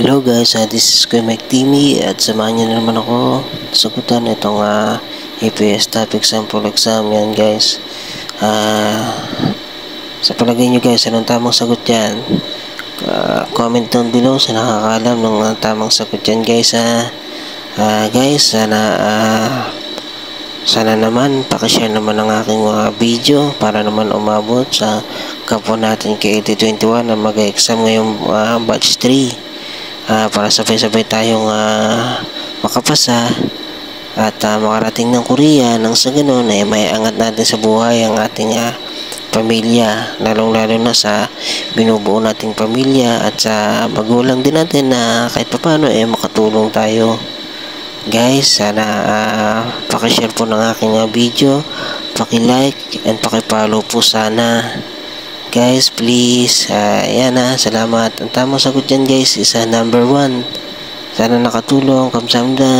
Hello guys, this is Kuya Mike Timmy at samahan niyo na naman ako sagutan itong APS topic sample exam yan guys. Sa palagay niyo guys, anong tamang sagot yan? Comment down below sa nakakaalam ng tamang sagot yan guys. Guys, sana naman pakishare naman ang aking video para naman umabot sa kapwa natin kay 8021 na mag-exam ngayong batch 3. Para sabay-sabay tayong makapasa at makarating ng Korea nang sa ganun may angat natin sa buhay ang ating pamilya, lalong-lalo na sa binubuo nating pamilya at sa magulang din natin na kahit paano makatulong tayo. Guys, sana pakishare po ng aking video, paki-like and paki-follow po sana. Guys, please, yan salamat. Ang tamang sagot dyan guys is number 1. Sana nakatulong. Kamsahamnida.